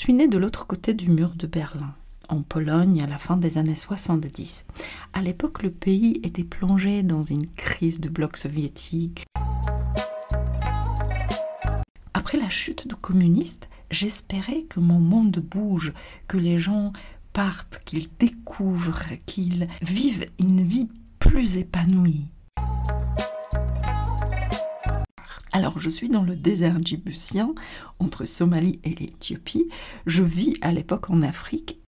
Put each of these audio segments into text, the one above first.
suis née de l'autre côté du mur de Berlin, en Pologne à la fin des années 70. À l'époque, le pays était plongé dans une crise du bloc soviétique. Après la chute du communiste, j'espérais que mon monde bouge, que les gens partent, qu'ils découvrent, qu'ils vivent une vie plus épanouie. Alors, je suis dans le désert djiboutien, entre Somalie et l'Éthiopie. Je vis à l'époque en Afrique.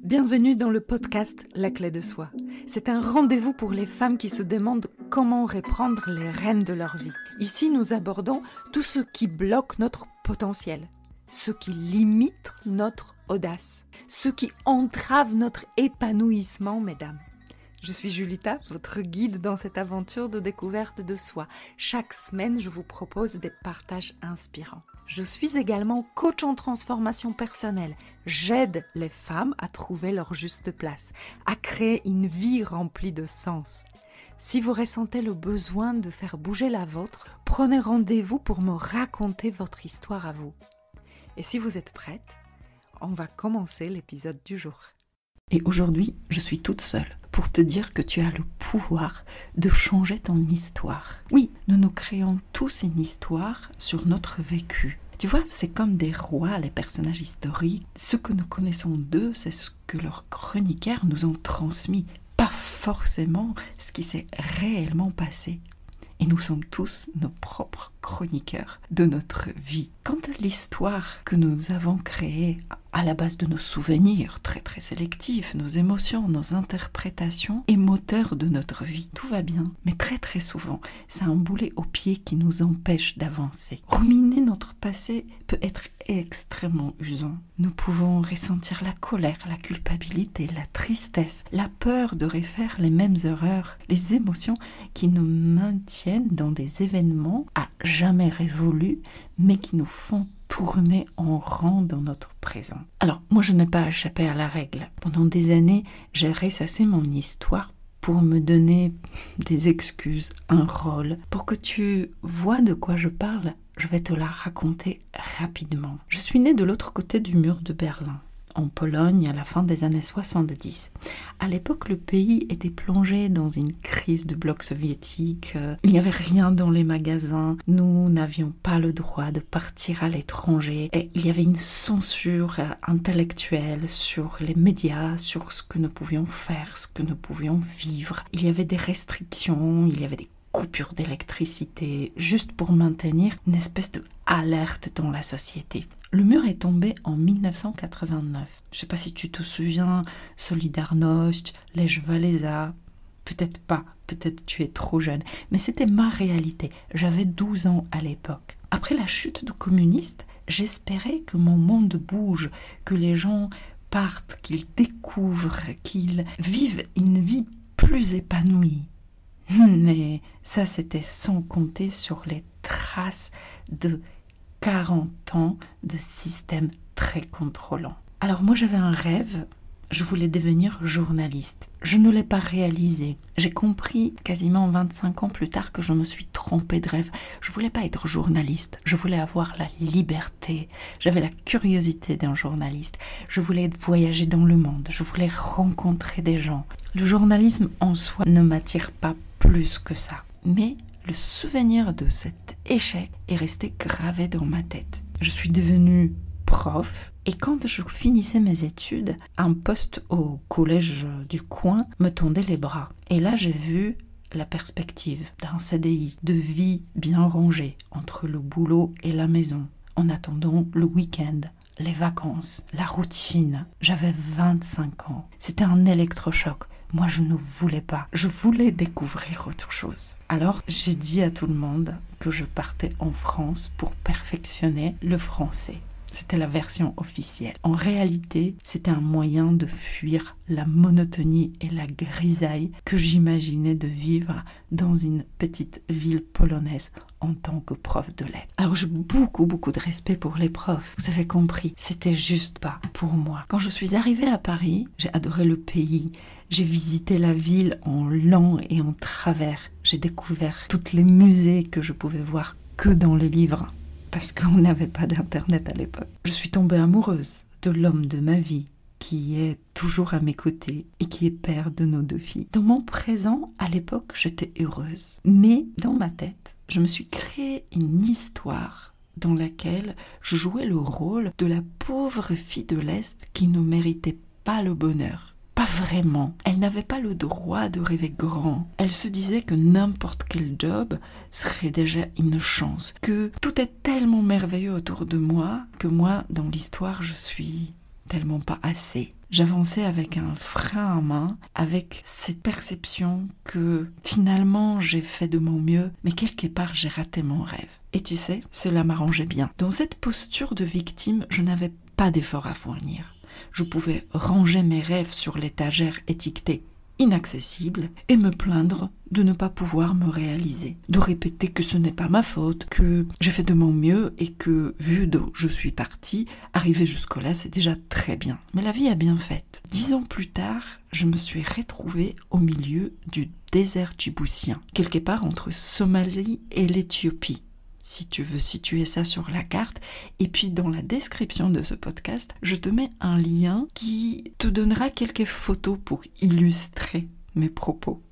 Bienvenue dans le podcast La Clé de Soi. C'est un rendez-vous pour les femmes qui se demandent comment reprendre les rênes de leur vie. Ici, nous abordons tout ce qui bloque notre potentiel, ce qui limite notre audace, ce qui entrave notre épanouissement, mesdames. Je suis Julita, votre guide dans cette aventure de découverte de soi. Chaque semaine, je vous propose des partages inspirants. Je suis également coach en transformation personnelle. J'aide les femmes à trouver leur juste place, à créer une vie remplie de sens. Si vous ressentez le besoin de faire bouger la vôtre, prenez rendez-vous pour me raconter votre histoire à vous. Et si vous êtes prête, on va commencer l'épisode du jour. Et aujourd'hui, je suis toute seule pour te dire que tu as le pouvoir de changer ton histoire. Oui, nous créons tous une histoire sur notre vécu. Tu vois, c'est comme des rois, les personnages historiques. Ce que nous connaissons d'eux, c'est ce que leurs chroniqueurs nous ont transmis, pas forcément ce qui s'est réellement passé. Et nous sommes tous nos propres chroniqueurs de notre vie. Quant à l'histoire que nous avons créée à la base de nos souvenirs très très sélectifs, nos émotions, nos interprétations et moteurs de notre vie, tout va bien. Mais très très souvent, c'est un boulet au pied qui nous empêche d'avancer. Ruminer notre passé peut être extrêmement usant. Nous pouvons ressentir la colère, la culpabilité, la tristesse, la peur de refaire les mêmes erreurs, les émotions qui nous maintiennent dans des événements à jamais révolus, mais qui nous font tourner en rond dans notre présent. Alors, moi je n'ai pas échappé à la règle. Pendant des années, j'ai ressassé mon histoire pour me donner des excuses, un rôle. Pour que tu vois de quoi je parle, je vais te la raconter rapidement. Je suis née de l'autre côté du mur de Berlin, en Pologne à la fin des années 70. À l'époque, le pays était plongé dans une crise du bloc soviétique. Il n'y avait rien dans les magasins. Nous n'avions pas le droit de partir à l'étranger. Et il y avait une censure intellectuelle sur les médias, sur ce que nous pouvions faire, ce que nous pouvions vivre. Il y avait des restrictions, il y avait des coupures d'électricité, juste pour maintenir une espèce d'alerte dans la société. Le mur est tombé en 1989. Je ne sais pas si tu te souviens, Solidarność, Lech Walesa, peut-être pas, peut-être tu es trop jeune, mais c'était ma réalité. J'avais 12 ans à l'époque. Après la chute du communiste, j'espérais que mon monde bouge, que les gens partent, qu'ils découvrent, qu'ils vivent une vie plus épanouie. Mais ça, c'était sans compter sur les traces de 40 ans de système très contrôlant. Alors moi j'avais un rêve, je voulais devenir journaliste. Je ne l'ai pas réalisé. J'ai compris quasiment 25 ans plus tard que je me suis trompée de rêve. Je voulais pas être journaliste, je voulais avoir la liberté. J'avais la curiosité d'un journaliste. Je voulais voyager dans le monde, je voulais rencontrer des gens. Le journalisme en soi ne m'attire pas plus que ça. Mais le souvenir de cet échec est resté gravé dans ma tête. Je suis devenue prof et quand je finissais mes études, un poste au collège du coin me tendait les bras. Et là, j'ai vu la perspective d'un CDI, de vie bien rangée entre le boulot et la maison, en attendant le week-end, les vacances, la routine. J'avais 25 ans. C'était un électrochoc. Moi, je ne voulais pas. Je voulais découvrir autre chose. Alors, j'ai dit à tout le monde que je partais en France pour perfectionner le français. C'était la version officielle. En réalité, c'était un moyen de fuir la monotonie et la grisaille que j'imaginais de vivre dans une petite ville polonaise en tant que prof de lettres. Alors j'ai beaucoup de respect pour les profs. Vous avez compris, c'était juste pas pour moi. Quand je suis arrivée à Paris, j'ai adoré le pays. J'ai visité la ville en long et en travers. J'ai découvert tous les musées que je pouvais voir que dans les livres. parce qu'on n'avait pas d'internet à l'époque. Je suis tombée amoureuse de l'homme de ma vie, qui est toujours à mes côtés et qui est père de nos 2 filles. Dans mon présent, à l'époque, j'étais heureuse. Mais dans ma tête, je me suis créé une histoire dans laquelle je jouais le rôle de la pauvre fille de l'Est qui ne méritait pas le bonheur. Pas vraiment. Elle n'avait pas le droit de rêver grand. Elle se disait que n'importe quel job serait déjà une chance, que tout est tellement merveilleux autour de moi que moi, dans l'histoire, je suis tellement pas assez. J'avançais avec un frein à main, avec cette perception que finalement j'ai fait de mon mieux, mais quelque part j'ai raté mon rêve. Et tu sais, cela m'arrangeait bien. Dans cette posture de victime, je n'avais pas d'effort à fournir. Je pouvais ranger mes rêves sur l'étagère étiquetée inaccessible et me plaindre de ne pas pouvoir me réaliser, de répéter que ce n'est pas ma faute, que j'ai fait de mon mieux et que, vu d'où je suis partie, arriver jusque-là, c'est déjà très bien. Mais la vie a bien fait. 10 ans plus tard, je me suis retrouvée au milieu du désert djiboutien, quelque part entre Somalie et l'Éthiopie. Si tu veux situer ça sur la carte. Et puis dans la description de ce podcast, je te mets un lien qui te donnera quelques photos pour illustrer mes propos.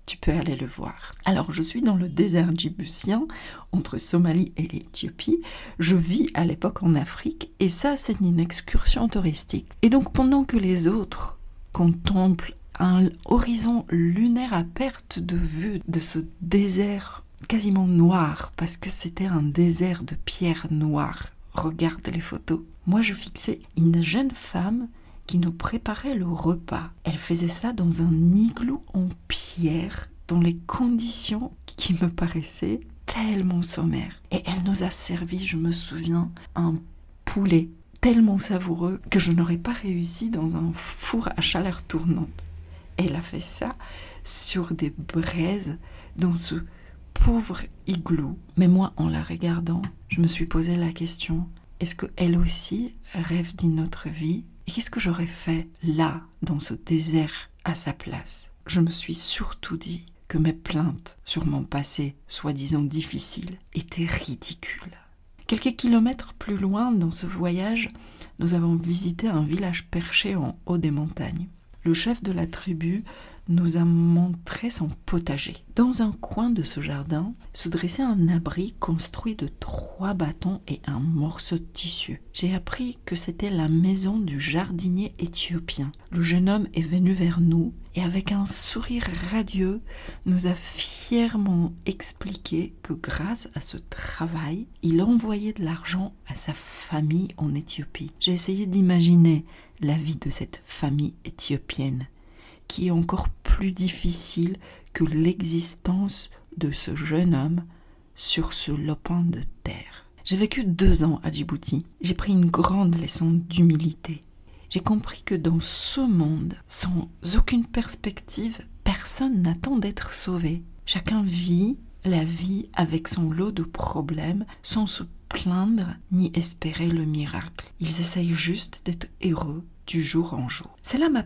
Tu peux aller le voir. Alors je suis dans le désert djiboutien, entre Somalie et l'Éthiopie. Je vis à l'époque en Afrique et ça c'est une excursion touristique. Et donc pendant que les autres contemplent un horizon lunaire à perte de vue de ce désert quasiment noir, parce que c'était un désert de pierres noires. Regarde les photos. Moi, je fixais une jeune femme qui nous préparait le repas. Elle faisait ça dans un igloo en pierre, dans les conditions qui me paraissaient tellement sommaires. Et elle nous a servi, je me souviens, un poulet tellement savoureux que je n'aurais pas réussi dans un four à chaleur tournante. Elle a fait ça sur des braises dans ce pauvre igloo. Mais moi, en la regardant, je me suis posé la question, est-ce qu'elle aussi rêve d'une autre vie? Et qu'est-ce que j'aurais fait là, dans ce désert, à sa place? Je me suis surtout dit que mes plaintes sur mon passé, soi-disant difficile, étaient ridicules. Quelques kilomètres plus loin, dans ce voyage, nous avons visité un village perché en haut des montagnes. Le chef de la tribu nous a montré son potager. Dans un coin de ce jardin se dressait un abri construit de 3 bâtons et un morceau de tissu. J'ai appris que c'était la maison du jardinier éthiopien. Le jeune homme est venu vers nous et avec un sourire radieux nous a fièrement expliqué que grâce à ce travail, il envoyait de l'argent à sa famille en Éthiopie. J'ai essayé d'imaginer la vie de cette famille éthiopienne, qui est encore plus difficile que l'existence de ce jeune homme sur ce lopin de terre. J'ai vécu 2 ans à Djibouti. J'ai pris une grande leçon d'humilité. J'ai compris que dans ce monde, sans aucune perspective, personne n'attend d'être sauvé. Chacun vit la vie avec son lot de problèmes, sans se plaindre ni espérer le miracle. Ils essayent juste d'être heureux du jour en jour. Cela m'a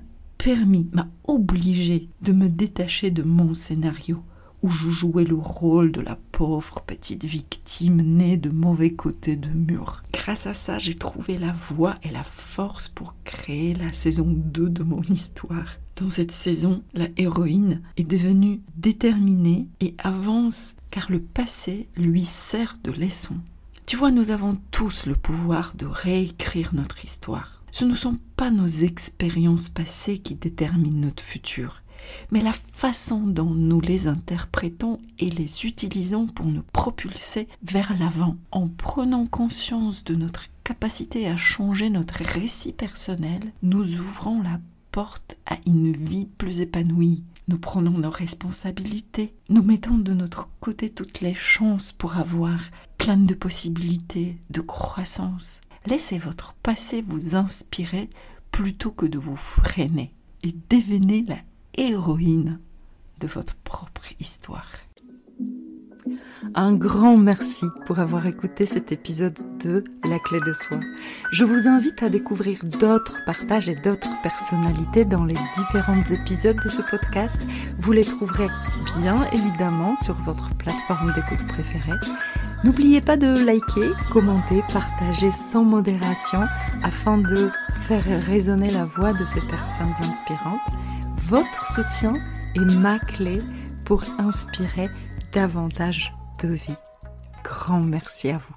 obligé de me détacher de mon scénario où je jouais le rôle de la pauvre petite victime née de mauvais côtés de mur. Grâce à ça, j'ai trouvé la voie et la force pour créer la saison 2 de mon histoire. Dans cette saison, la héroïne est devenue déterminée et avance car le passé lui sert de leçon. Tu vois, nous avons tous le pouvoir de réécrire notre histoire. Ce ne sont pas nos expériences passées qui déterminent notre futur, mais la façon dont nous les interprétons et les utilisons pour nous propulser vers l'avant. En prenant conscience de notre capacité à changer notre récit personnel, nous ouvrons la porte à une vie plus épanouie. Nous prenons nos responsabilités, nous mettons de notre côté toutes les chances pour avoir plein de possibilités, de croissance. Laissez votre passé vous inspirer plutôt que de vous freiner et devenez la héroïne de votre propre histoire. Un grand merci pour avoir écouté cet épisode de La Clé de Soi. Je vous invite à découvrir d'autres partages et d'autres personnalités dans les différents épisodes de ce podcast. Vous les trouverez bien évidemment sur votre plateforme d'écoute préférée. N'oubliez pas de liker, commenter, partager sans modération afin de faire résonner la voix de ces personnes inspirantes. Votre soutien est ma clé pour inspirer davantage de vie. Grand merci à vous.